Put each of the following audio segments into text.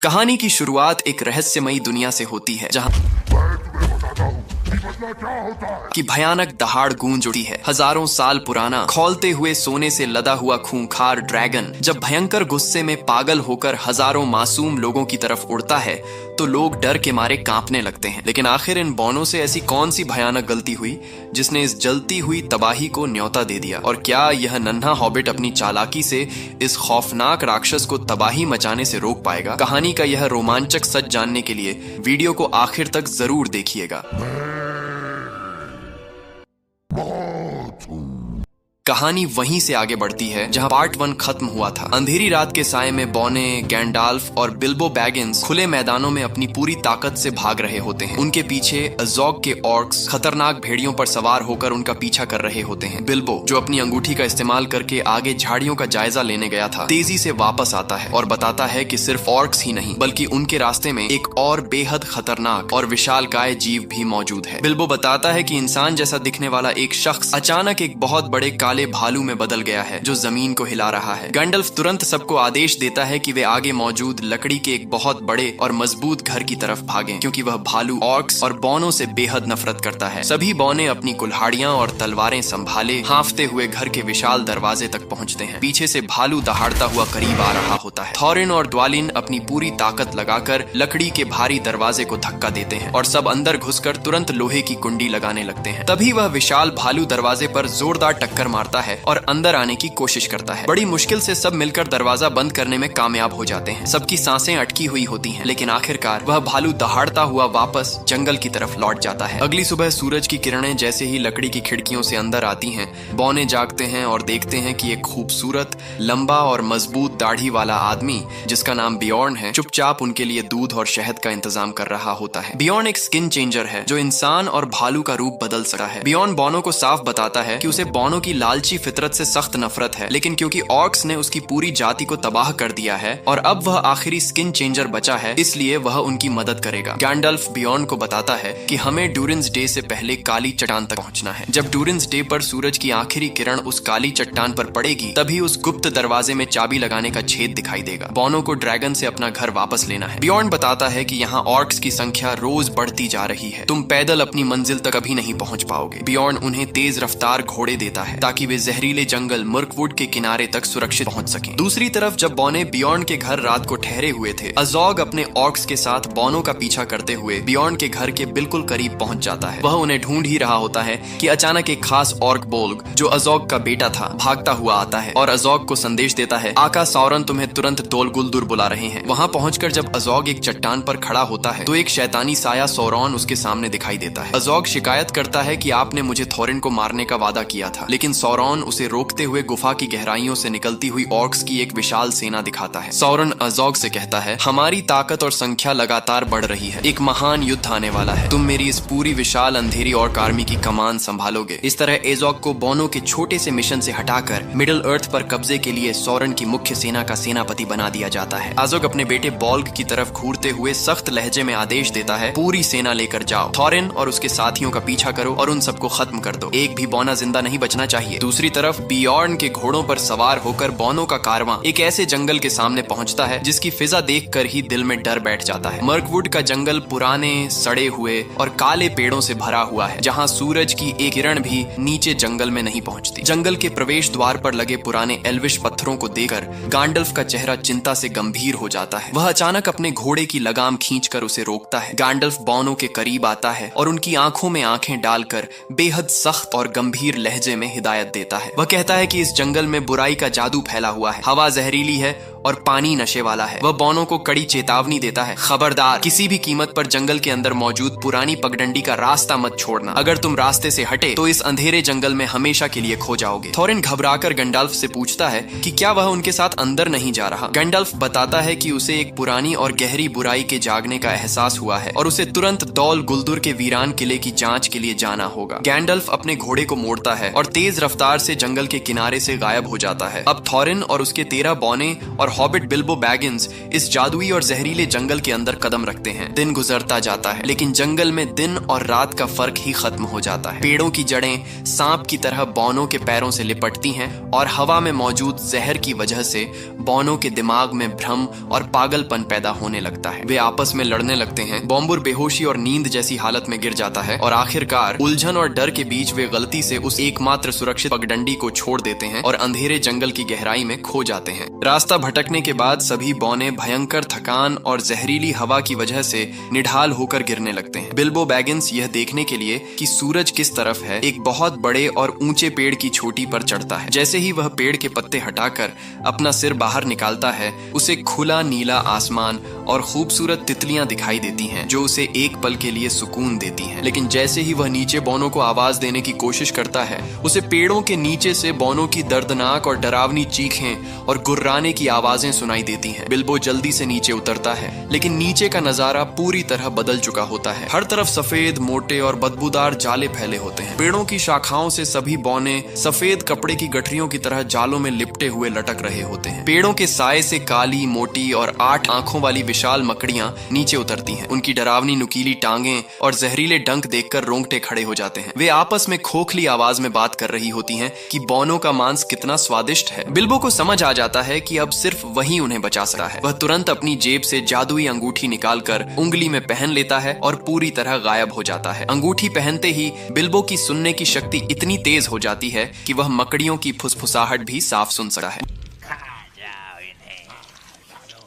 कहानी की शुरुआत एक रहस्यमयी दुनिया से होती है जहां कि भयानक दहाड़ गूंज उठी है। हजारों साल पुराना खौलते हुए सोने से लदा हुआ खूंखार ड्रैगन जब भयंकर गुस्से में पागल होकर हजारों मासूम लोगों की तरफ उड़ता है तो लोग डर के मारे कांपने लगते हैं। लेकिन आखिर इन बौनों से ऐसी कौन सी भयानक गलती हुई जिसने इस जलती हुई तबाही को न्योता दे दिया? और क्या यह नन्हा हॉबिट अपनी चालाकी से इस खौफनाक राक्षस को तबाही मचाने से रोक पाएगा? कहानी का यह रोमांचक सच जानने के लिए वीडियो को आखिर तक जरूर देखिएगा। कहानी वहीं से आगे बढ़ती है जहां पार्ट 1 खत्म हुआ था। अंधेरी रात के साए में बौने, गैंडाल्फ और बिल्बो बैगिंस खुले मैदानों में अपनी पूरी ताकत से भाग रहे होते हैं। उनके पीछे अज़ोग के ऑर्क्स खतरनाक भेड़ियों पर सवार होकर उनका पीछा कर रहे होते हैं। बिल्बो, जो अपनी अंगूठी का इस्तेमाल करके आगे झाड़ियों का जायजा लेने गया था, तेजी से वापस आता है और बताता है कि सिर्फ ऑर्क्स ही नहीं बल्कि उनके रास्ते में एक और बेहद खतरनाक और विशालकाय जीव भी मौजूद है। बिल्बो बताता है कि इंसान जैसा दिखने वाला एक शख्स अचानक एक बहुत बड़े काले भालू में बदल गया है जो जमीन को हिला रहा है। गैंडल्फ तुरंत सबको आदेश देता है कि वे आगे मौजूद लकड़ी के एक बहुत बड़े और मजबूत घर की तरफ भागें, क्योंकि वह भालू ऑर्क्स और बौनों से बेहद नफरत करता है। सभी बौने अपनी कुल्हाड़ियां और तलवारें संभाले हांफते हुए घर के विशाल दरवाजे तक पहुंचते हैं। पीछे से भालू दहाड़ता हुआ करीब आ रहा होता है। थॉरिन और द्वालिन अपनी पूरी ताकत लगाकर लकड़ी के भारी दरवाजे को धक्का देते हैं और सब अंदर घुसकर तुरंत लोहे की कुंडी लगाने लगते हैं। तभी वह विशाल भालू दरवाजे पर जोरदार टक्कर मारता है और अंदर आने की कोशिश करता है। बड़ी मुश्किल से सब मिलकर दरवाजा बंद करने में कामयाब हो जाते हैं। सबकी सांसें अटकी हुई होती हैं, लेकिन आखिरकार वह भालू दहाड़ता हुआ वापस जंगल की तरफ लौट जाता है। अगली सुबह सूरज की किरणें जैसे ही लकड़ी की खिड़कियों से अंदर आती हैं, बौने जागते हैं और देखते हैं कि एक खूबसूरत, लंबा और मजबूत दाढ़ी वाला आदमी जिसका नाम बियॉर्न है, चुपचाप उनके लिए दूध और शहद का इंतजाम कर रहा होता है। बियॉर्न एक स्किन चेंजर है जो इंसान और भालू का रूप बदल सकता है। बियॉर्न बौनों को साफ बताता है कि उसे बौनों की लालची फितरत से सख्त नफरत है, लेकिन क्योंकि ऑर्क्स ने उसकी पूरी जाति को तबाह कर दिया है और अब वह आखिरी स्किन चेंजर बचा है, इसलिए वह उनकी मदद करेगा। गैंडल्फ बियॉर्न को बताता है कि हमें ड्यूरेंस डे से पहले काली चट्टान तक पहुंचना है। जब ड्यूरेंस डे पर सूरज की आखिरी किरण उस काली चट्टान पर पड़ेगी, तभी उस गुप्त दरवाजे में चाबी लगाने का छेद दिखाई देगा। बौनों को ड्रैगन से अपना घर वापस लेना है। बियॉर्न बताता है कि यहाँ ऑर्क्स की संख्या रोज बढ़ती जा रही है, तुम पैदल अपनी मंजिल तक कभी नहीं पहुंच पाओगे। बियॉर्न उन्हें तेज रफ्तार घोड़े देता है ताकि वे जहरीले जंगल मर्कवुड के किनारे तक सुरक्षित पहुंच सकें। दूसरी तरफ जब बौने बियॉर्न के घर रात को ठहरे हुए थे, अज़ोग अपने ऑर्क्स के साथ बौनों का पीछा करते हुए बियॉर्न के घर के बिल्कुल करीब पहुंच जाता है। वह उन्हें ढूंढ ही रहा होता है कि अचानक एक खास ऑर्क बोल्ग, जो अज़ोग का बेटा था, भागता हुआ आता है और अज़ोग को संदेश देता है, आका सौरन तुम्हें तुरंत दोल गुलदुर बुला रहे हैं। वहां पहुंचकर जब अज़ोग एक चट्टान पर खड़ा होता है तो एक शैतानी साया सौरन उसके सामने दिखाई देता है। अज़ोग शिकायत करता है कि आपने मुझे थॉरिन को मारने का वादा किया था, लेकिन सौरन उसे रोकते हुए गुफा की गहराइयों से निकलती हुई ऑर्क्स की एक विशाल सेना दिखाता है। सौरन अज़ोग से कहता है, हमारी ताकत और संख्या लगातार बढ़ रही है, एक महान युद्ध आने वाला है, तुम मेरी इस पूरी विशाल अंधेरी ऑर्क आर्मी की कमान संभालोगे। इस तरह अज़ोग को बौनों के छोटे से मिशन से हटाकर मिडिल अर्थ पर कब्जे के लिए सौरन की मुख्य सेना का सेनापति बना दिया जाता है। अज़ोग अपने बेटे बॉल्ग की तरफ घूरते हुए सख्त लहजे में आदेश देता है, पूरी सेना लेकर जाओ, थॉरिन और उसके साथियों का पीछा करो और उन सबको खत्म कर दो, एक भी बौना जिंदा नहीं बचना चाहिए। दूसरी तरफ बियॉर्न के घोड़ों पर सवार होकर बौनों का कारवां एक ऐसे जंगल के सामने पहुंचता है जिसकी फिजा देखकर ही दिल में डर बैठ जाता है। मर्कवुड का जंगल पुराने, सड़े हुए और काले पेड़ों से भरा हुआ है, जहां सूरज की एक किरण भी नीचे जंगल में नहीं पहुंचती। जंगल के प्रवेश द्वार पर लगे पुराने एल्विश पत्थरों को देखकर गैंडल्फ का चेहरा चिंता से गंभीर हो जाता है। वह अचानक अपने घोड़े की लगाम खींचकर उसे रोकता है। गैंडल्फ बौनों के करीब आता है और उनकी आंखों में आंखें डालकर बेहद सख्त और गंभीर लहजे में हिदायत देता है। वह कहता है कि इस जंगल में बुराई का जादू फैला हुआ है, हवा जहरीली है और पानी नशे वाला है। वह बौनों को कड़ी चेतावनी देता है, खबरदार, किसी भी कीमत पर जंगल के अंदर मौजूद पुरानी पगडंडी का रास्ता मत छोड़ना। अगर तुम रास्ते से हटे तो इस अंधेरे जंगल में हमेशा के लिए खो जाओगे। थॉरिन घबराकर गैंडल्फ से पूछता है कि क्या वह उनके साथ अंदर नहीं जा रहा। गैंडल्फ बताता है कि उसे एक पुरानी और गहरी बुराई के जागने का एहसास हुआ है और उसे तुरंत दौल गुलदुर के वीरान किले की जांच के लिए जाना होगा। गैंडल्फ अपने घोड़े को मोड़ता है और तेज रफ्तार से जंगल के किनारे से गायब हो जाता है। अब थॉरिन और उसके 13 बौने और हॉबिट बिल्बो बैगिंस इस जादुई और जहरीले जंगल के अंदर कदम रखते हैं। दिन गुजरता जाता है, लेकिन जंगल में दिन और रात का फर्क ही खत्म हो जाता है। पेड़ों की जड़ें सांप की तरह बॉनो के पैरों से लिपटती हैं और हवा में मौजूद जहर की वजह से बॉनो के दिमाग में भ्रम और पागलपन पैदा होने लगता है। वे आपस में लड़ने लगते हैं। बॉम्बुर बेहोशी और नींद जैसी हालत में गिर जाता है और आखिरकार उलझन और डर के बीच वे गलती से उस एकमात्र सुरक्षित पगडंडी को छोड़ देते हैं और अंधेरे जंगल की गहराई में खो जाते हैं। रास्ता भटकने के बाद सभी बौने भयंकर थकान और जहरीली हवा की वजह से निढाल होकर गिरने लगते हैं। बिल्बो बैगिंस यह देखने के लिए कि सूरज किस तरफ है एक बहुत बड़े और ऊंचे पेड़ की चोटी पर चढ़ता है। जैसे ही वह पेड़ के पत्ते हटाकर अपना सिर बाहर निकालता है, उसे खुला नीला आसमान और खूबसूरत तितलियां दिखाई देती हैं जो उसे एक पल के लिए सुकून देती हैं। लेकिन जैसे ही वह नीचे बौनों को आवाज देने की कोशिश करता है, उसे पेड़ों के नीचे से बौनों की दर्दनाक और डरावनी चीखें और गुर्राने की आवाजें सुनाई देती हैं। बिल्बो जल्दी से नीचे उतरता है, लेकिन नीचे का नजारा पूरी तरह बदल चुका होता है। हर तरफ सफेद, मोटे और बदबूदार जाले फैले होते हैं। पेड़ों की शाखाओं से सभी बौने सफेद कपड़े की गठरियों की तरह जालों में लिपटे हुए लटक रहे होते हैं। पेड़ों के साए से काली, मोटी और 8 आंखों वाली विशाल मकड़ियां नीचे उतरती हैं। उनकी डरावनी नुकीली टांगें और जहरीले डंक देखकर रोंगटे खड़े हो जाते हैं। वे आपस में खोखली आवाज में बात कर रही होती हैं कि बौनों का मांस कितना स्वादिष्ट है। बिल्बो को समझ आ जाता है कि अब सिर्फ वही उन्हें बचा सकता है। वह तुरंत अपनी जेब से जादुई अंगूठी निकालकर उंगली में पहन लेता है और पूरी तरह गायब हो जाता है। अंगूठी पहनते ही बिल्बो की सुनने की शक्ति इतनी तेज हो जाती है कि वह मकड़ियों की फुसफुसाहट भी साफ सुन सकता है।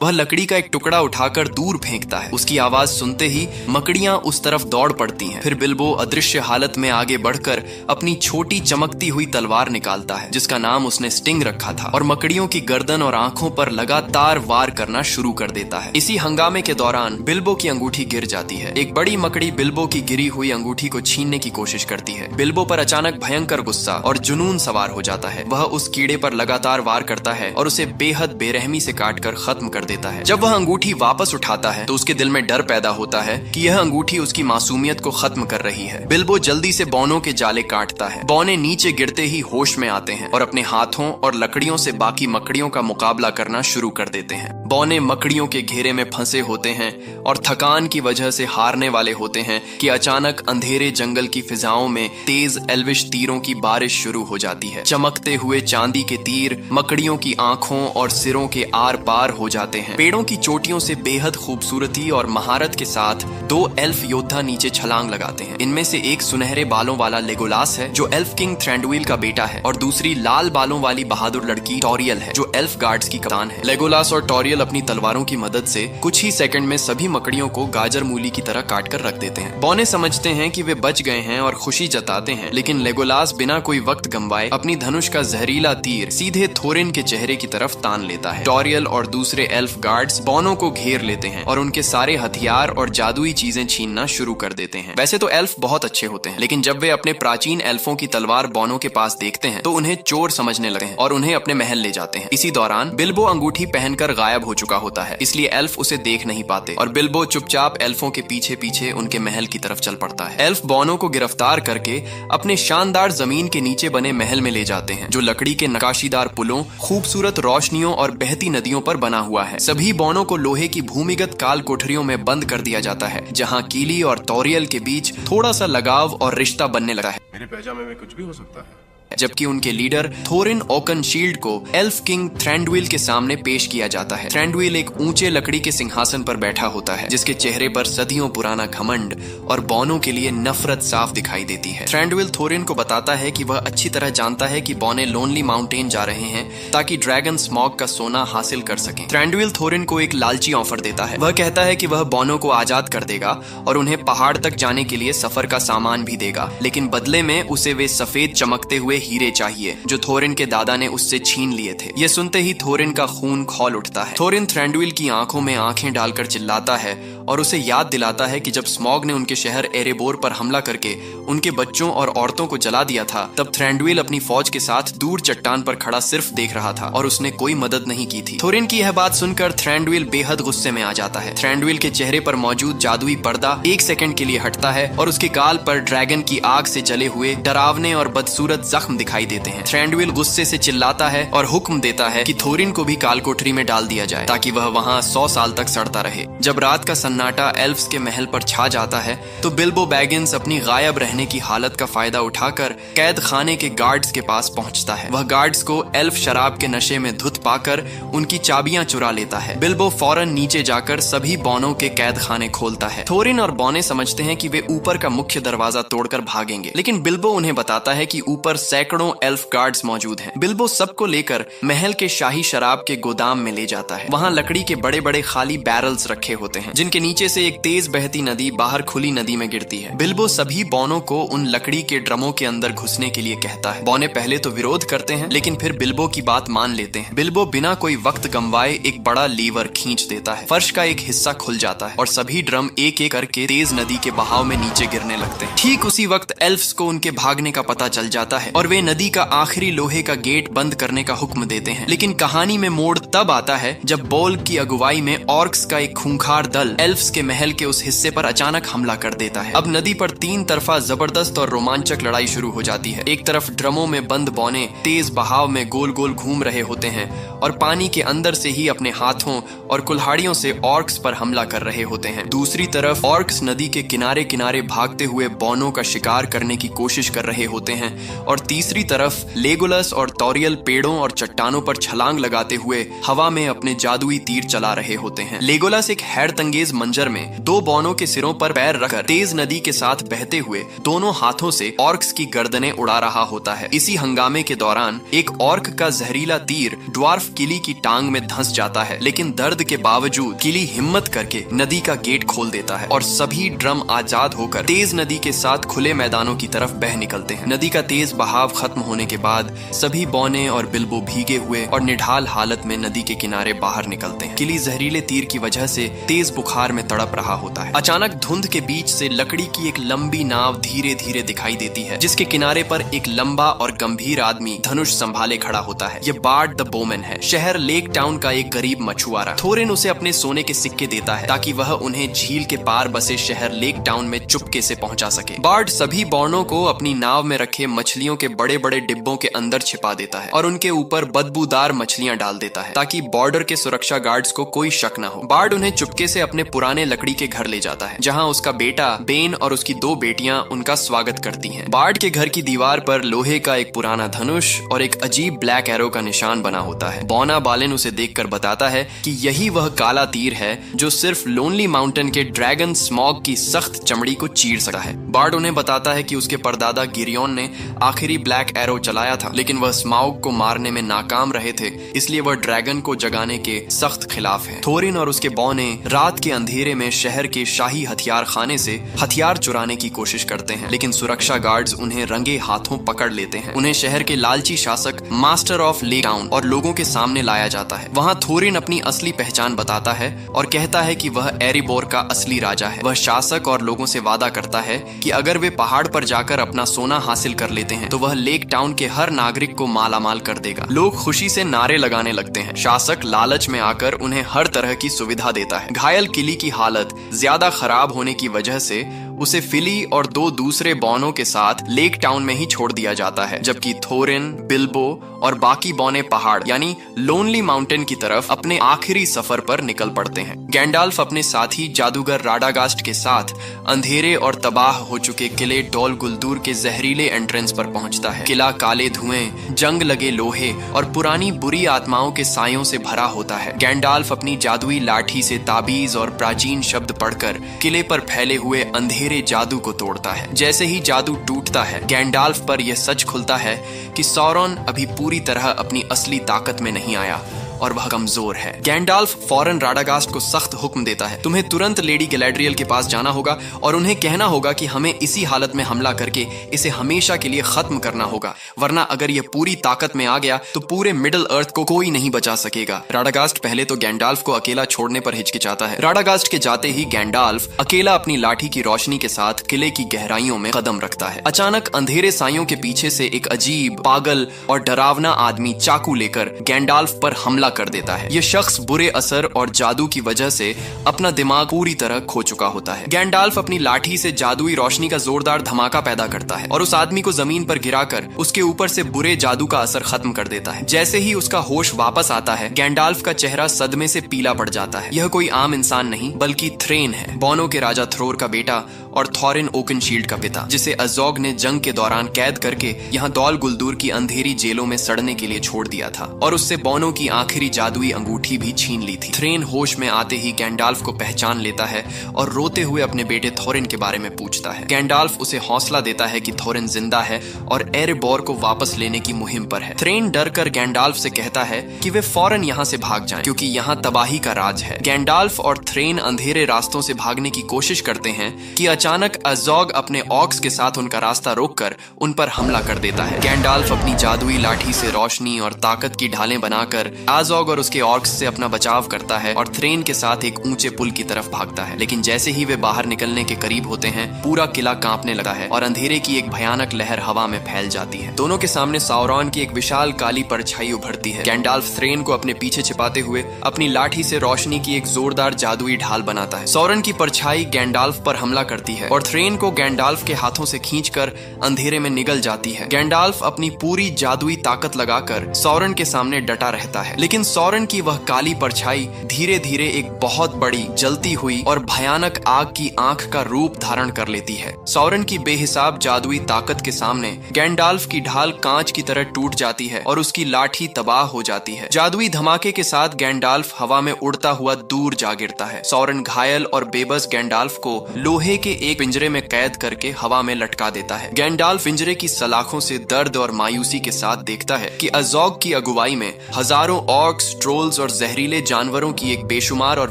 वह लकड़ी का एक टुकड़ा उठाकर दूर फेंकता है। उसकी आवाज सुनते ही मकड़ियां उस तरफ दौड़ पड़ती हैं। फिर बिल्बो अदृश्य हालत में आगे बढ़कर अपनी छोटी चमकती हुई तलवार निकालता है, जिसका नाम उसने स्टिंग रखा था, और मकड़ियों की गर्दन और आंखों पर लगातार वार करना शुरू कर देता है। इसी हंगामे के दौरान बिल्बो की अंगूठी गिर जाती है। एक बड़ी मकड़ी बिल्बो की गिरी हुई अंगूठी को छीनने की कोशिश करती है। बिल्बो पर अचानक भयंकर गुस्सा और जुनून सवार हो जाता है। वह उस कीड़े पर लगातार वार करता है और उसे बेहद बेरहमी से काटकर खत्म कर देता है। जब वह अंगूठी वापस उठाता है तो उसके दिल में डर पैदा होता है कि यह अंगूठी उसकी मासूमियत को खत्म कर रही है। बिल्बो जल्दी से बौनों के जाले काटता है। बौने नीचे गिरते ही होश में आते हैं और अपने हाथों और लकड़ियों से बाकी मकड़ियों का मुकाबला करना शुरू कर देते हैं। बौने मकड़ियों के घेरे में फंसे होते हैं और थकान की वजह से हारने वाले होते हैं कि अचानक अंधेरे जंगल की फिजाओं में तेज एल्विश तीरों की बारिश शुरू हो जाती है। चमकते हुए चांदी के तीर मकड़ियों की आंखों और सिरों के आर पार हो जाते हैं। पेड़ों की चोटियों से बेहद खूबसूरती और महारत के साथ 2 एल्फ योद्धा नीचे छलांग लगाते हैं। इनमें से एक सुनहरे बालों वाला लेगोलास है जो एल्फ किंग थ्रैंडविल का बेटा है, और दूसरी लाल बालों वाली बहादुर लड़की टोरियल है जो एल्फ गार्ड्स की कप्तान है। लेगोलास और टोरियल अपनी तलवारों की मदद से कुछ ही सेकंड में सभी मकड़ियों को गाजर मूली की तरह काट कर रख देते हैं। बौने समझते हैं कि वे बच गए हैं और खुशी जताते हैं, लेकिन लेगोलास बिना कोई वक्त गंवाए अपनी धनुष का जहरीला तीर सीधे थोरिन के चेहरे की तरफ तान लेता है। टोरियल और दूसरे एल्फ गार्ड्स बौनों को घेर लेते हैं और उनके सारे हथियार और जादुई चीजें छीनना शुरू कर देते हैं। वैसे तो एल्फ बहुत अच्छे होते हैं, लेकिन जब वे अपने प्राचीन एल्फों की तलवार बौनों के पास देखते हैं तो उन्हें चोर समझने लगते हैं और उन्हें अपने महल ले जाते हैं। इसी दौरान बिल्बो अंगूठी पहनकर गायब हो चुका होता है, इसलिए एल्फ उसे देख नहीं पाते और बिल्बो चुपचाप एल्फों के पीछे पीछे उनके महल की तरफ चल पड़ता है। एल्फ बौनों को गिरफ्तार करके अपने शानदार जमीन के नीचे बने महल में ले जाते हैं, जो लकड़ी के नकाशीदार पुलों, खूबसूरत रोशनियों और बहती नदियों पर बना हुआ है। सभी बौनों को लोहे की भूमिगत काल कोठरियों में बंद कर दिया जाता है, जहां कीली और टोरियल के बीच थोड़ा सा लगाव और रिश्ता बनने लगा है। मेरे पैजामे में कुछ भी हो सकता है। जबकि उनके लीडर थोरिन ओकनशील्ड को एल्फ किंग थ्रैंडविल के सामने पेश किया जाता है। थ्रैंडविल एक ऊंचे लकड़ी के सिंहासन पर बैठा होता है, जिसके चेहरे पर सदियों पुराना घमंड और बौनों के लिए नफरत साफ दिखाई देती है। थ्रैंडविल थोरिन को बताता है कि वह अच्छी तरह जानता है कि बौने लोनली माउंटेन जा रहे हैं ताकि ड्रैगन स्मॉग का सोना हासिल कर सकें। थ्रैंडविल थोरिन को एक लालची ऑफर देता है। वह कहता है कि वह बौनों को आजाद कर देगा और उन्हें पहाड़ तक जाने के लिए सफर का सामान भी देगा, लेकिन बदले में उसे वे सफेद चमकते हुए हीरे चाहिए जो थोरिन के दादा ने उससे छीन लिए थे। यह सुनते ही थोरिन का खून खौल उठता है। थोरिन थ्रैंडविल की आंखों में आंखें डालकर चिल्लाता है और उसे याद दिलाता है कि जब स्मॉग ने उनके शहर एरेबोर पर हमला करके उनके बच्चों और औरतों को जला दिया था, तब थ्रैंडविल अपनी फौज के साथ दूर चट्टान पर खड़ा सिर्फ देख रहा था और उसने कोई मदद नहीं की थी। थोरिन की यह बात सुनकर थ्रैंडविल बेहद गुस्से में आ जाता है। थ्रैंडविल के चेहरे पर मौजूद जादुई पर्दा 1 सेकंड के लिए हटता है और उसके गाल पर ड्रैगन की आग से जले हुए डरावने और बदसूरत जख्म जख्म दिखाई देते हैं। थ्रैंडविल गुस्से से चिल्लाता है और हुक्म देता है कि थोरिन को भी काल कोठरी में डाल दिया जाए ताकि वह वहां 100 साल तक सड़ता रहे। जब रात का सन्नाटा एल्फ्स के महल पर छा जाता है तो बिल्बो बैगिंस अपनी गायब रहने की हालत का फायदा उठाकर कैद खाने के गार्ड्स के पास पहुंचता है। वह गार्ड्स को एल्फ शराब के नशे में धुत पाकर उनकी चाबियां चुरा लेता है। बिल्बो फौरन नीचे जाकर सभी बॉनों के कैद खाने खोलता है। थोरिन और बॉने समझते हैं कि वे ऊपर का मुख्य दरवाजा तोड़कर भागेंगे, लेकिन बिल्बो उन्हें बताता है कि ऊपर सैकड़ों एल्फ गार्ड्स मौजूद हैं। बिल्बो सबको लेकर महल के शाही शराब के गोदाम में ले जाता है। वहां लकड़ी के बड़े बड़े खाली बैरल्स रखे होते हैं जिनके नीचे से एक तेज बहती नदी बाहर खुली नदी में गिरती है। बिल्बो सभी बॉनों को उन लकड़ी के ड्रमों के अंदर घुसने के लिए कहता है। बॉने पहले तो विरोध करते हैं, लेकिन फिर बिल्बो की बात मान लेते हैं। बिल्बो बिना कोई वक्त गंवाए एक बड़ा लीवर खींच देता है। फर्श का एक हिस्सा खुल जाता है और सभी ड्रम एक एक करके तेज नदी के बहाव में नीचे गिरने लगते हैं। ठीक उसी वक्त एल्फ्स को उनके भागने का पता चल जाता है और वे नदी का आखिरी लोहे का गेट बंद करने का हुक्म देते हैं। लेकिन कहानी में मोड़ तब आता है जब बोल्ग की अगुवाई में ऑर्क्स का एक खूंखार दल एल्फ्स के महल के उस हिस्से पर अचानक हमला कर देता है। अब नदी पर 3 तरफा जबरदस्त और रोमांचक लड़ाई शुरू हो जाती है। एक तरफ ड्रमों में बंद बौने तेज बहाव में गोल गोल घूम रहे होते हैं और पानी के अंदर से ही अपने हाथों और कुल्हाड़ियों से ऑर्क्स पर हमला कर रहे होते हैं। दूसरी तरफ ऑर्क्स नदी के किनारे किनारे भागते हुए बौनों का शिकार करने की कोशिश कर रहे होते हैं और तीसरी तरफ लेगोलस और तोरियल पेड़ों और चट्टानों पर छलांग लगाते हुए हवा में अपने जादुई तीर चला रहे होते हैं। लेगोलस एक हैरतंगेज मंजर में 2 बौनों के सिरों पर पैर रखकर तेज नदी के साथ बहते हुए दोनों हाथों से ऑर्क्स की गर्दनें उड़ा रहा होता है। इसी हंगामे के दौरान एक ऑर्क का जहरीला तीर ड्वार्फ किली की टांग में धंस जाता है, लेकिन दर्द के बावजूद किली हिम्मत करके नदी का गेट खोल देता है और सभी ड्रम आजाद होकर तेज नदी के साथ खुले मैदानों की तरफ बह निकलते हैं। नदी का तेज बहाव खत्म होने के बाद सभी बौने और बिल्बो भीगे हुए और निढाल हालत में नदी के किनारे बाहर निकलते हैं। किली जहरीले तीर की वजह से तेज बुखार में तड़प रहा होता है। अचानक धुंध के बीच से लकड़ी की एक लंबी नाव धीरे धीरे दिखाई देती है जिसके किनारे पर एक लंबा और गंभीर आदमी धनुष संभाले खड़ा होता है। ये बार्ड द बोमैन है, शहर लेक टाउन का एक गरीब मछुआरा। थोरिन उसे अपने सोने के सिक्के देता है ताकि वह उन्हें झील के पार बसे शहर लेक टाउन में चुपके से पहुंचा सके। बार्ड सभी बौनों को अपनी नाव में रखे मछलियों के बड़े बड़े डिब्बों के अंदर छिपा देता है और उनके ऊपर बदबूदार मछलियां डाल देता है ताकि बॉर्डर के सुरक्षा गार्ड्स को कोई शक न हो। बार्ड उन्हें चुपके से अपने पुराने लकड़ी के घर ले जाता है जहां उसका बेटा बेन और उसकी 2 बेटियां उनका स्वागत करती हैं। बार्ड के घर की दीवार पर लोहे का एक पुराना धनुष और एक अजीब ब्लैक एरो का निशान बना होता है। बौना बालेन उसे देखकर बताता है कि यही वह काला तीर है जो सिर्फ लोनली माउंटेन के ड्रैगन स्मॉग की सख्त चमड़ी को चीर सकता है। बार्ड उन्हें बताता है कि उसके परदादा गिरियोन ने आखिरी ब्लैक एरो चलाया था, लेकिन वह स्मॉग को मारने में नाकाम रहे थे, इसलिए वह ड्रैगन को जगाने के सख्त खिलाफ है। थोरिन और उसके बौने रात के अंधेरे में शहर के शाही हथियार खाने से हथियार चुराने की कोशिश करते हैं, लेकिन सुरक्षा गार्ड्स उन्हें रंगे हाथों पकड़ लेते हैं। उन्हें शहर के लालची शासक मास्टर ऑफ लेक टाउन और लोगों के सामने लाया जाता है। वहां थोरिन अपनी असली पहचान बताता है और कहता है कि वह एरिबोर का असली राजा है। वह शासक और लोगों से वादा करता है कि अगर वे पहाड़ पर जाकर अपना सोना हासिल कर लेते हैं तो वह लेक टाउन के हर नागरिक को मालामाल कर देगा। लोग खुशी से नारे लगाने लगते हैं। शासक लालच में आकर उन्हें हर तरह की सुविधा देता है। घायल किली की हालत ज्यादा खराब होने की वजह से उसे फिली और 2 दूसरे बौनों के साथ लेक टाउन में ही छोड़ दिया जाता है, जबकि थोरिन, बिल्बो और बाकी बौने पहाड़ यानी लोनली माउंटेन की तरफ अपने आखिरी सफर पर निकल पड़ते हैं। गैंडाल्फ अपने साथी जादूगर राडागास्ट के साथ अंधेरे और तबाह हो चुके किले डोल गुलदूर के जहरीले एंट्रेंस पर पहुंचता है। किला काले धुएं, जंग लगे लोहे और पुरानी बुरी आत्माओं के सायों से भरा होता है। गैंडाल्फ अपनी जादुई लाठी से ताबीज और प्राचीन शब्द पढ़कर किले पर फैले हुए अंधेरे जादू को तोड़ता है। जैसे ही जादू टूटता है, गैंडाल्फ पर यह सच खुलता है कि सौरन अभी पूरी तरह अपनी असली ताकत में नहीं आया और वह कमजोर है। गैंडाल्फ फौरन राडागास्ट को सख्त हुक्म देता है, तुम्हें तुरंत लेडी गैलाड्रियल के पास जाना होगा और उन्हें कहना होगा कि हमें इसी हालत में हमला करके इसे हमेशा के लिए खत्म करना होगा, वरना अगर यह पूरी ताकत में आ गया तो पूरे मिडिल अर्थ को कोई नहीं बचा सकेगा। राडागास्ट पहले तो गैंडाल्फ को अकेला छोड़ने पर हिचकिचाता है। राडागास्ट के जाते ही गैंडाल्फ अकेला अपनी लाठी की रोशनी के साथ किले की गहराइयों में कदम रखता है। अचानक अंधेरे सायों के पीछे से एक अजीब, पागल और डरावना आदमी चाकू लेकर गैंडाल्फ पर हमला कर देता है। ये शख्स बुरे असर और जादू की वजह से अपना दिमाग पूरी तरह खो चुका होता है। गैंडाल्फ अपनी लाठी से जादुई रोशनी का जोरदार धमाका पैदा करता है और उस आदमी को जमीन पर गिराकर उसके ऊपर से बुरे जादू का असर खत्म कर देता है। जैसे ही उसका होश वापस आता है, गैंडाल्फ का चेहरा सदमे से पीला पड़ जाता है। यह कोई आम इंसान नहीं बल्कि थ्रेन है, बॉनो के राजा थ्रोर का बेटा और थॉरिन ओकनशील्ड का पिता, जिसे अज़ोग ने जंग के दौरान कैद करके यहाँ दौल गुलदूर की अंधेरी जेलों में सड़ने के लिए छोड़ दिया था और उससे बॉनो की आखिरी जादुई अंगूठी भी छीन ली थी। थ्रेन होश में आते ही गैंडाल्फ को पहचान लेता है और रोते हुए अपने बेटे थोरिन के बारे में पूछता है। गैंडाल्फ उसे हौसला देता है कि थोरिन जिंदा है और एरेबोर को वापस लेने की मुहिम पर है। थ्रेन डर कर गैंडाल्फ से कहता है कि वे फौरन यहाँ से भाग जाएं, क्योंकि यहाँ तबाही का राज है। गैंडाल्फ और थ्रेन अंधेरे रास्तों से भागने की कोशिश करते हैं कि अचानक अज़ोग अपने ऑक्स के साथ उनका रास्ता रोककर उन पर हमला कर देता है। गैंडाल्फ अपनी जादुई लाठी से रोशनी और ताकत की ढालें बनाकर अज़ोग और उसके ऑक्स से अपना बचाव करता है और थ्रेन के साथ एक ऊंचे पुल की तरफ भागता है। लेकिन जैसे ही वे बाहर निकलने के करीब होते हैं, पूरा किला कांपने लगता है और अंधेरे की एक भयानक लहर हवा में फैल जाती है। दोनों के सामने साउरॉन की एक विशाल काली परछाई उभरती है। गैंडाल्फ थ्रेन को अपने पीछे छिपाते हुए अपनी लाठी से रोशनी की एक जोरदार जादुई ढाल बनाता है। सौरन की परछाई गैंडाल्फ पर हमला करती है और थ्रेन को गैंडाल्फ के हाथों से खींचकर अंधेरे में निगल जाती है। गैंडाल्फ अपनी पूरी जादुई ताकत लगाकर सौरन के सामने डटा रहता है, लेकिन सौरन की वह काली परछाई धीरे धीरे एक बहुत बड़ी जलती हुई और भयानक आग की आंख का रूप धारण कर लेती है। सौरन की बेहिसाब जादुई ताकत के सामने गैंडाल्फ की ढाल कांच की तरह टूट जाती है और उसकी लाठी तबाह हो जाती है। जादुई धमाके के साथ गैंडाल्फ हवा में उड़ता हुआ दूर जा गिरता है। सौरन घायल और बेबस गैंडाल्फ को लोहे के एक पिंजरे में कैद करके हवा में लटका देता है। गैंडाल्फ पिंजरे की सलाखों से दर्द और मायूसी के साथ देखता है कि अज़ोग की अगुवाई में हजारों ऑर्क्स, ट्रोल्स और जहरीले जानवरों की एक बेशुमार और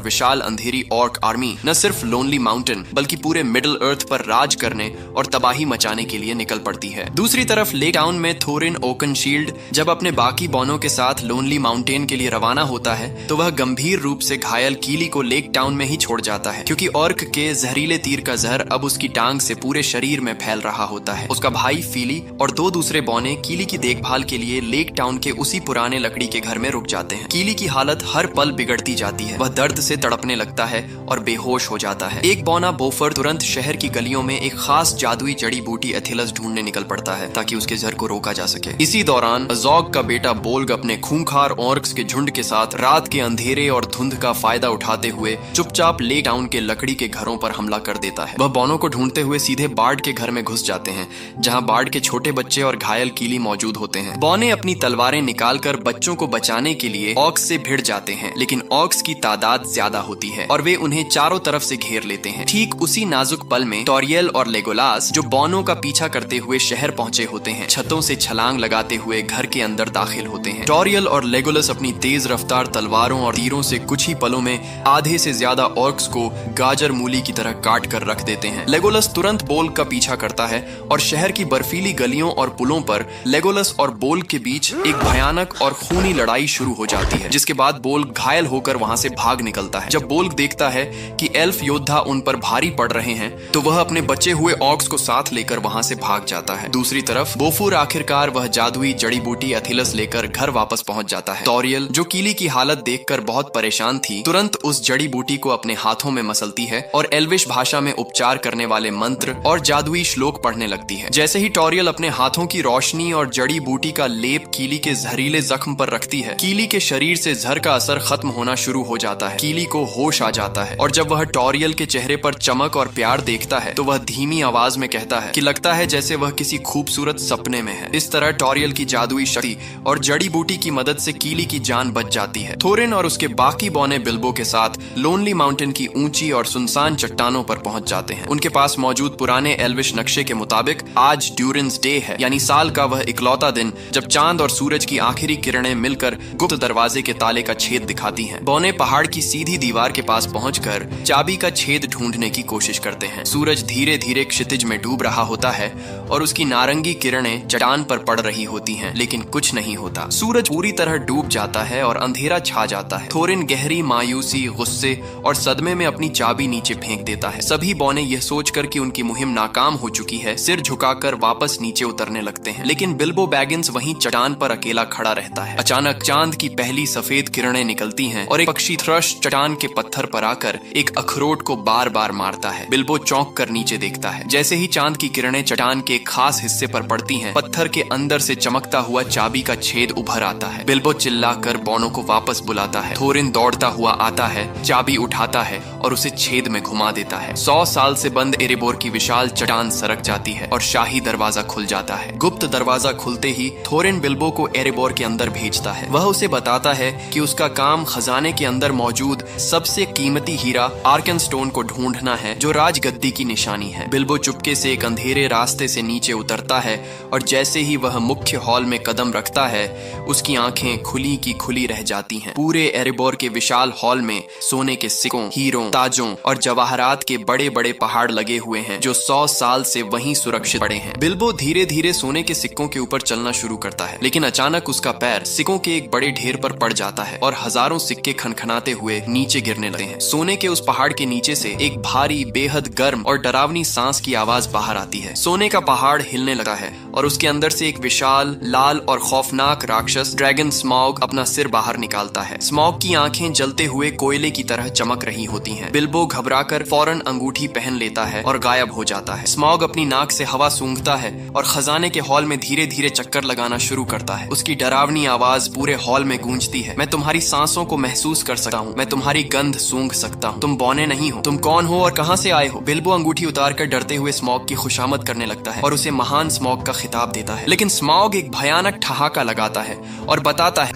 विशाल अंधेरी ऑर्क आर्मी न सिर्फ लोनली माउंटेन बल्कि पूरे मिडिल अर्थ पर राज करने और तबाही मचाने के लिए निकल पड़ती है। दूसरी तरफ लेक टाउन में थोरिन ओकनशील्ड जब अपने बाकी बॉनों के साथ लोनली माउंटेन के लिए रवाना होता है, तो वह गंभीर रूप से घायल कीली को लेक टाउन में ही छोड़ जाता है, क्योंकि ऑर्क के जहरीले तीर का जहर अब उसकी टांग से पूरे शरीर में फैल रहा होता है। उसका भाई फीली और दो दूसरे बॉने कीली की देखभाल के लिए लेक टाउन के उसी पुराने लकड़ी के घर में रुक जाते हैं। कीली की हालत हर पल बिगड़ती जाती है। वह दर्द से तड़पने लगता है और बेहोश हो जाता है। एक बॉना बोफर तुरंत शहर की गलियों में एक खास जादुई जड़ी बूटी एथिलस ढूंढने निकल पड़ता है ताकि उसके जहर को रोका जा सके। इसी दौरान अज़ोग का बेटा बोल्ग अपने खूंखार ऑर्क्स के झुंड के साथ रात के अंधेरे और धुंध का फायदा उठाते हुए चुपचाप लेक टाउन के लकड़ी के घरों पर हमला कर देता है। वह बॉनों को ढूंढते हुए सीधे बार्ड के घर में घुस जाते हैं, जहां बार्ड के छोटे बच्चे और घायल कीली मौजूद होते हैं। बॉने अपनी तलवारें निकालकर बच्चों को बचाने के लिए ऑक्स से भिड़ जाते हैं, लेकिन ऑक्स की तादाद ज्यादा होती है और वे उन्हें चारों तरफ से घेर लेते हैं। ठीक उसी नाजुक पल में टोरियल और लेगोलास, जो बॉनों का पीछा करते हुए शहर पहुंचे होते हैं, छतों से छलांग लगाते हुए घर के अंदर दाखिल होते हैं। टोरियल और लेगोलस अपनी तेज रफ्तार तलवारों और तीरों से कुछ ही पलों में आधे से ज्यादा ऑर्क्स को गाजर मूली की तरह काट कर रख देते हैं। लेगोलस तुरंत बोल्ग का पीछा करता है और शहर की बर्फीली गलियों और पुलों पर लेगोलस और बोल्ग के बीच एक भयानक और खूनी लड़ाई शुरू हो जाती है, जिसके बाद बोल्ग घायल होकर वहां से भाग निकलता है। जब बोल्ग देखता है कि एल्फ योद्धा उन पर भारी पड़ रहे हैं, तो वह अपने बचे हुए ऑर्क्स को साथ लेकर वहां से भाग जाता है। दूसरी तरफ बोफूर आखिरकार वह जादुई जड़ी बूटी एथिलस लेकर घर वापस पहुंच जाता है। टोरियल, जो कीली की हालत देखकर बहुत परेशान थी, तुरंत उस जड़ी बूटी को अपने हाथों में मसलती है और एल्विश भाषा में उपचार करने वाले मंत्र और जादुई श्लोक पढ़ने लगती है। जैसे ही टोरियल अपने हाथों की रोशनी और जड़ी बूटी का लेप कीली के जहरीले जख्म पर रखती है, कीली के शरीर से जहर का असर खत्म होना शुरू हो जाता है। कीली को होश आ जाता है और जब वह टोरियल के चेहरे पर चमक और प्यार देखता है, तो वह धीमी आवाज में कहता है कि लगता है जैसे वह किसी खूबसूरत सपने में है। इस तरह टोरियल की जादुई शक्ति और जड़ी बूटी की मदद से कीली की जान बच जाती है। थोरिन और उसके बाकी बौने बिल्बो के साथ लोनली माउंटेन की ऊंची और सुनसान चट्टानों पर पहुंच जाते हैं। उनके पास मौजूद पुराने एल्विश नक्शे के मुताबिक आज ड्यूरेंस डे है, यानी साल का वह इकलौता दिन जब चांद और सूरज की आखिरी किरणें मिलकर गुप्त दरवाजे के ताले का छेद दिखाती हैं। बौने पहाड़ की सीधी दीवार के पास पहुंचकर चाबी का छेद ढूंढने की कोशिश करते हैं। सूरज धीरे धीरे क्षितिज में डूब रहा होता है और उसकी नारंगी किरणें चट्टान पर पड़ रही होती हैं, लेकिन कुछ नहीं होता। सूरज पूरी तरह डूब जाता है और अंधेरा छा जाता है। थोरिन गहरी मायूसी, गुस्से और सदमे में अपनी चाबी नीचे फेंक देता है। सभी बौने यह सोचकर कि उनकी मुहिम नाकाम हो चुकी है, सिर झुकाकर वापस नीचे उतरने लगते हैं, लेकिन बिल्बो बैगिंस वहीं चट्टान पर अकेला खड़ा रहता है। अचानक चांद की पहली सफेद किरणें निकलती हैं और एक पक्षी थ्रश चट्टान के पत्थर पर आकर एक अखरोट को बार बार मारता है। बिल्बो चौंक कर नीचे देखता है। जैसे ही चांद की किरणें चट्टान के एक खास हिस्से पर पड़ती हैं, पत्थर के अंदर से चमकता हुआ चाबी का छेद उभर आता है। बिल्बो चिल्लाकर बोनो को वापस बुलाता है। थोरिन दौड़ता हुआ आता है, चाबी उठाता है और उसे छेद में घुमा देता है। 100 साल से बंद एरेबोर की विशाल चट्टान सरक जाती है और शाही दरवाजा खुल जाता है। गुप्त दरवाजा खुलते ही थोरिन बिल्बो को एरेबोर के अंदर भेजता है। वह उसे बताता है कि उसका काम खजाने के अंदर मौजूद सबसे कीमती हीरा आर्कनस्टोन को ढूंढना है, जो राजगद्दी की निशानी है। बिल्बो चुपके से एक अंधेरे रास्ते से नीचे उतरता है और जैसे ही वह मुख्य हॉल में कदम रखता है, उसकी आंखें खुली की खुली रह जाती हैं। पूरे एरेबोर के विशाल हॉल में सोने के सिक्कों, हीरों, ताजों और जवाहरात के बड़े बड़े पहाड़ लगे हुए हैं, जो 100 साल से वहीं सुरक्षित पड़े हैं। बिल्बो धीरे धीरे सोने के सिक्कों के ऊपर चलना शुरू करता है, लेकिन अचानक उसका पैर सिक्कों के एक बड़े ढेर पर पड़ जाता है और हजारों सिक्के खनखनाते हुए नीचे गिरने लगते हैं। सोने के उस पहाड़ के नीचे से एक भारी, बेहद गर्म और डरावनी सांस की आवाज बाहर आती है। सोने का पहाड़ हिलने लगा है और उसके अंदर से एक विशाल, लाल और खौफनाक राक्षस ड्रैगन स्मॉग अपना सिर बाहर निकालता है। स्मॉग की आंखें जलते हुए कोयले की तरह चमक रही होती हैं। बिल्बो घबराकर फौरन अंगूठी पहन लेता है और गायब हो जाता है। स्मॉग अपनी नाक से हवा सूंघता है और खजाने के हॉल में धीरे धीरे चक्कर लगाना शुरू करता है। उसकी डरावनी आवाज पूरे हॉल में गूंजती है। मैं तुम्हारी सांसों को महसूस कर सकता हूँ, मैं तुम्हारी गंध सूंघ सकता हूँ। तुम बौने नहीं हो। तुम कौन हो और कहाँ से आए हो? बिल्बो अंगूठी उतारकर डरते हुए स्मॉग की खुशामद करने लगता है और उसे महान स्मॉग का खिताब देता है। लेकिन स्मॉग एक भयानक ठहाका लगाता है और बताता है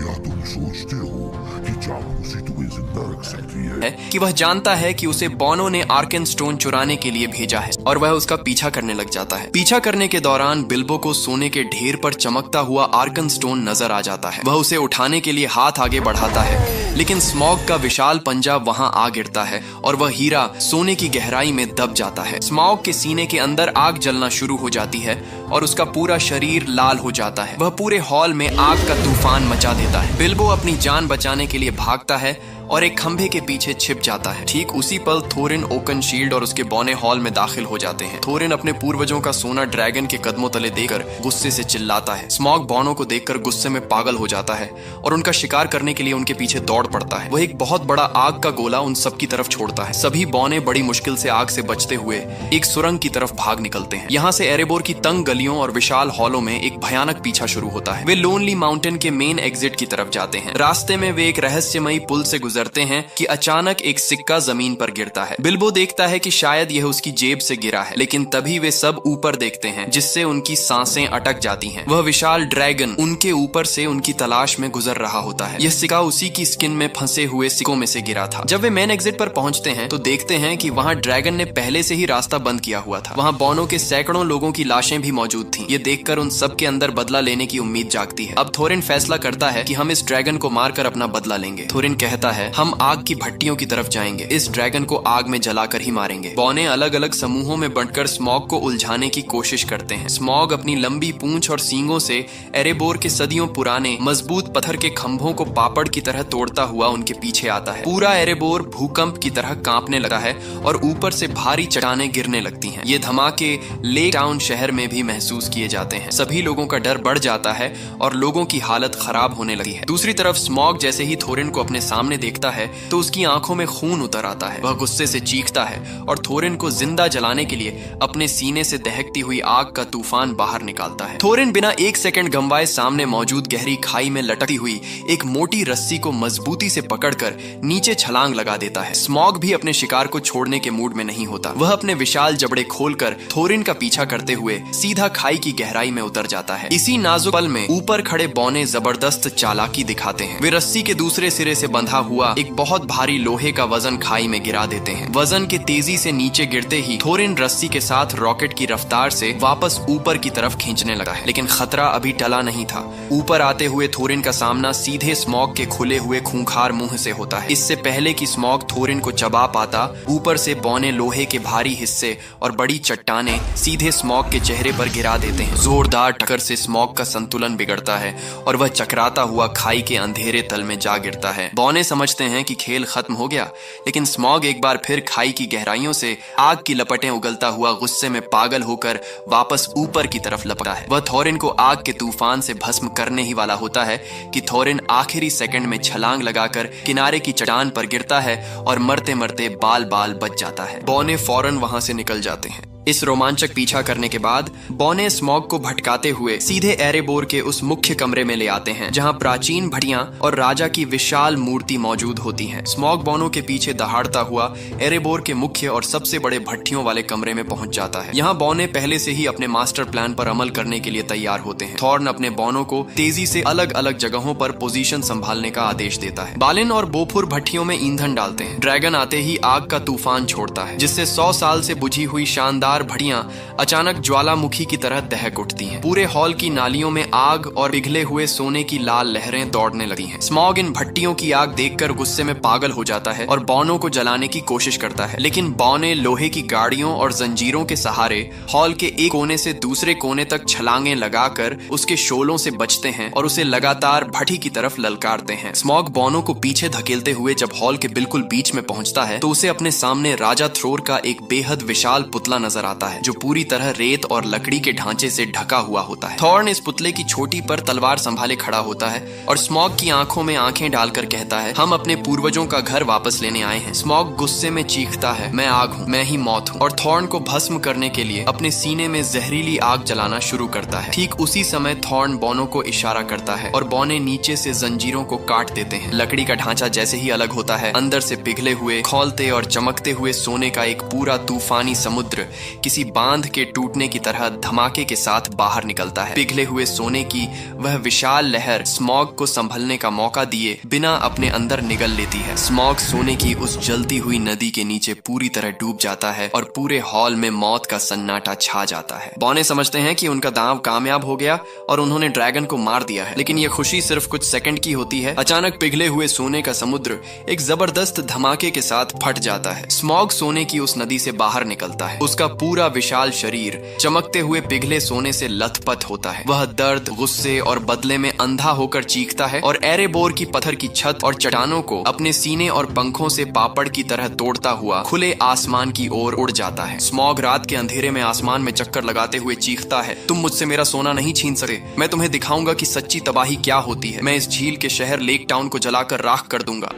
कि वह जानता है कि उसे बोनो ने आर्कनस्टोन चुराने के लिए भेजा है और वह उसका पीछा करने लग जाता है। पीछा करने के दौरान बिल्बो को सोने के ढेर पर चमकता हुआ आर्कनस्टोन नजर आ जाता है। वह उसे उठाने के लिए हाथ आगे बढ़ाता है, लेकिन स्मॉग का विशाल पंजा वहां आ गिरता है और वह हीरा सोने की गहराई में दब जाता है। स्मॉग के सीने के अंदर आग जलना शुरू हो जाती है और उसका पूरा शरीर लाल हो जाता है। वह पूरे हॉल में आग का तूफान मचा देता है। बिल्बो अपनी जान बचाने के लिए भागता है और एक खंभे के पीछे छिप जाता है। ठीक उसी पल थोरिन ओकनशील्ड और उसके बौने हॉल में दाखिल हो जाते हैं। थोरिन अपने पूर्वजों का सोना ड्रैगन के कदमों तले देकर गुस्से से चिल्लाता है। स्मॉग बोनो को देखकर गुस्से में पागल हो जाता है और उनका शिकार करने के लिए उनके पीछे दौड़ पड़ता है। वह एक बहुत बड़ा आग का गोला उन सबकी तरफ छोड़ता है। सभी बौने बड़ी मुश्किल से आग से बचते हुए एक सुरंग की तरफ भाग निकलते हैं। यहाँ से एरेबोर की तंग गलियों और विशाल हॉलों में एक भयानक पीछा शुरू होता है। वे लोनली माउंटेन के मेन एग्जिट की तरफ जाते हैं। रास्ते में वे एक रहस्यमयी पुल से गुजरते हैं कि अचानक एक सिक्का जमीन पर गिरता है। बिल्बो देखता है कि शायद यह उसकी जेब से गिरा है, लेकिन तभी वे सब ऊपर देखते हैं, जिससे उनकी सांसें अटक जाती हैं। वह विशाल ड्रैगन उनके ऊपर से उनकी तलाश में गुजर रहा होता है। यह सिक्का उसी की स्किन में फंसे हुए सिक्कों में से गिरा था। जब वे मेन एग्जिट पर पहुंचते हैं तो देखते हैं कि वहां ड्रैगन ने पहले से ही रास्ता बंद किया हुआ था। वहां बोनो के सैकड़ों लोगों की लाशें भी मौजूद थीं। ये देखकर उन सब के अंदर बदला लेने की उम्मीद जागती है। अब थोरिन फैसला करता है कि हम इस ड्रैगन को मारकर अपना बदला लेंगे। थोरिन कहता है, हम आग की भट्टियों की तरफ जाएंगे, इस ड्रैगन को आग में जलाकर ही मारेंगे। बौने अलग अलग समूहों में बंटकर स्मॉग को उलझाने की कोशिश करते हैं। स्मॉग अपनी लंबी पूंछ और सींगों से एरेबोर के सदियों पुराने मजबूत पत्थर के खंभों को पापड़ की तरह तोड़ता हुआ उनके पीछे आता है। पूरा एरेबोर भूकंप की तरह कांपने लगा है और ऊपर से भारी चट्टानें गिरने लगती हैं। ये धमाके लेक टाउन शहर में भी महसूस किए जाते हैं। सभी लोगों का डर बढ़ जाता है और लोगों की हालत खराब होने लगी है। दूसरी तरफ स्मॉग जैसे ही थोरिन को अपने सामने देखता है तो उसकी आंखों में खून उतर आता है। वह गुस्से से चीखता है और थोरिन को जिंदा जलाने के लिए अपने सीने से दहकती हुई आग का तूफान बाहर निकालता है। थोरिन बिना एक सेकंड गंवाए सामने मौजूद गहरी खाई में लटकती हुई एक मोटी रस्सी को मजबूती से पकड़कर नीचे छलांग लगा देता है। स्मॉग भी अपने शिकार को छोड़ने के मूड में नहीं होता। वह अपने विशाल जबड़े खोलकर थोरिन का पीछा करते हुए सीधा खाई की गहराई में उतर जाता है। इसी नाजुक पल में ऊपर खड़े बौने जबरदस्त चालाकी दिखाते हैं। वे रस्सी के दूसरे सिरे से बंधा हुआ एक बहुत भारी लोहे का वजन खाई में गिरा देते हैं। वजन के तेजी से नीचे गिरते ही थोरिन रस्सी के साथ रॉकेट की रफ्तार से वापस ऊपर की तरफ खींचने लगा है, लेकिन खतरा अभी टला नहीं था। ऊपर आते हुए थोरिन का सामना सीधे स्मॉग के खुले हुए खूंखार मुंह से होता है। इससे पहले कि स्मॉग थोरिन को चबा पाता, ऊपर से बौने लोहे के भारी हिस्से और बड़ी चट्टाने सीधे स्मॉग के चेहरे पर गिरा देते हैं। जोरदार टक्कर से स्मॉग का संतुलन बिगड़ता है और वह चकराता हुआ खाई के अंधेरे तल में जा गिरता है। बौने समझते समझते हैं कि खेल खत्म हो गया, लेकिन स्मॉग एक बार फिर खाई की गहराइयों से आग की लपटें उगलता हुआ गुस्से में पागल होकर वापस ऊपर की तरफ लपटा है। वह थोरिन को आग के तूफान से भस्म करने ही वाला होता है कि थोरिन आखिरी सेकंड में छलांग लगाकर किनारे की चट्टान पर गिरता है और मरते मरते बाल बाल बच जाता है। बॉने फौरन वहां से निकल जाते हैं। इस रोमांचक पीछा करने के बाद बॉने स्मॉग को भटकाते हुए सीधे एरेबोर के उस मुख्य कमरे में ले आते हैं जहां प्राचीन भट्टियां और राजा की विशाल मूर्ति मौजूद होती हैं। स्मॉग बॉनो के पीछे दहाड़ता हुआ एरेबोर के मुख्य और सबसे बड़े भट्टियों वाले कमरे में पहुंच जाता है। यहाँ बॉने पहले से ही अपने मास्टर प्लान पर अमल करने के लिए तैयार होते हैं। थॉर्न अपने बॉनो को तेजी से अलग अलग जगहों पर पोजीशन संभालने का आदेश देता है। बालिन और बोफुर भट्टियों में ईंधन डालते हैं। ड्रैगन आते ही आग का तूफान छोड़ता है जिससे 100 साल से बुझी हुई शानदार भट्टियां अचानक ज्वालामुखी की तरह दहक उठती हैं। पूरे हॉल की नालियों में आग और पिघले हुए सोने की लाल लहरें दौड़ने लगती हैं। स्मॉग इन भट्टियों की आग देखकर गुस्से में पागल हो जाता है और बॉनो को जलाने की कोशिश करता है, लेकिन बॉने लोहे की गाड़ियों और जंजीरों के सहारे हॉल के एक कोने से दूसरे कोने तक छलांगे लगाकर उसके शोलों से बचते हैं और उसे लगातार भट्टी की तरफ ललकारते हैं। स्मॉग बॉनो को पीछे धकेलते हुए जब हॉल के बिल्कुल बीच में पहुंचता है तो उसे अपने सामने राजा थ्रोर का एक बेहद विशाल पुतला नजर आता है जो पूरी तरह रेत और लकड़ी के ढांचे से ढका हुआ होता है। थॉर्न इस पुतले की छोटी पर तलवार संभाले खड़ा होता है और स्मॉग की आंखों में आंखें डालकर कहता है, हम अपने पूर्वजों का घर वापस लेने आए हैं। स्मॉग गुस्से में चीखता है, मैं आग हूँ, मैं ही मौत हूँ, और थॉर्न को भस्म करने के लिए अपने सीने में जहरीली आग जलाना शुरू करता है। ठीक उसी समय थॉर्न बॉनो को इशारा करता है और बॉने नीचे से जंजीरों को काट देते हैं। लकड़ी का ढांचा जैसे ही अलग होता है, अंदर से पिघले हुए, खौलते और चमकते हुए सोने का एक पूरा तूफानी समुद्र किसी बांध के टूटने की तरह धमाके के साथ बाहर निकलता है। पिघले हुए सोने की वह विशाल लहर स्मॉग को संभलने का मौका दिए बिना अपने अंदर निगल लेती है। स्मॉग सोने की उस जलती हुई नदी के नीचे पूरी तरह डूब जाता है और पूरे हॉल में मौत का सन्नाटा छा जाता है। बॉने समझते हैं कि उनका दांव कामयाब हो गया और उन्होंने ड्रैगन को मार दिया है, लेकिन यह खुशी सिर्फ कुछ सेकंड की होती है। अचानक पिघले हुए सोने का समुद्र एक जबरदस्त धमाके के साथ फट जाता है। स्मॉग सोने की उस नदी से बाहर निकलता है। उसका पूरा विशाल शरीर चमकते हुए पिघले सोने से लथपथ होता है। वह दर्द, गुस्से और बदले में अंधा होकर चीखता है और एरेबोर की पत्थर की छत और चट्टानों को अपने सीने और पंखों से पापड़ की तरह तोड़ता हुआ खुले आसमान की ओर उड़ जाता है। स्मॉग रात के अंधेरे में आसमान में चक्कर लगाते हुए चीखता है, तुम मुझसे मेरा सोना नहीं छीन सके। मैं तुम्हें दिखाऊंगा कि सच्ची तबाही क्या होती है। मैं इस झील के शहर लेक टाउन को जलाकर राख कर दूंगा।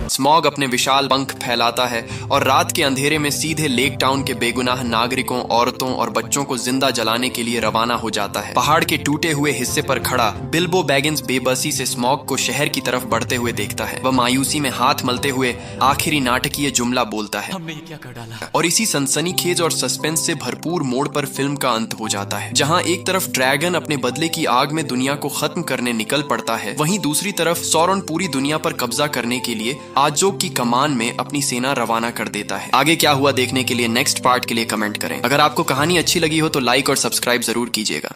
स्मॉग अपने विशाल पंख फैलाता है और रात के अंधेरे में सीधे लेक टाउन के बेगुनाह नागरिकों, औरतों और बच्चों को जिंदा जलाने के लिए रवाना हो जाता है। पहाड़ के टूटे हुए हिस्से पर खड़ा बिल्बो बैगिंस बेबसी से स्मॉग को शहर की तरफ बढ़ते हुए देखता है। वह मायूसी में हाथ मलते हुए आखिरी नाटकीय जुमला बोलता है, हमने क्या कर डाला। और इसी सनसनीखेज और सस्पेंस से भरपूर मोड़ पर फिल्म का अंत हो जाता है, जहां एक तरफ ड्रैगन अपने बदले की आग में दुनिया को खत्म करने निकल पड़ता है, वहीं दूसरी तरफ सौरन पूरी दुनिया पर कब्जा करने के लिए आजोक की कमान में अपनी सेना रवाना कर देता है। आगे क्या हुआ देखने के लिए नेक्स्ट पार्ट के लिए कमेंट करें। अगर आपको कहानी अच्छी लगी हो तो लाइक और सब्सक्राइब जरूर कीजिएगा।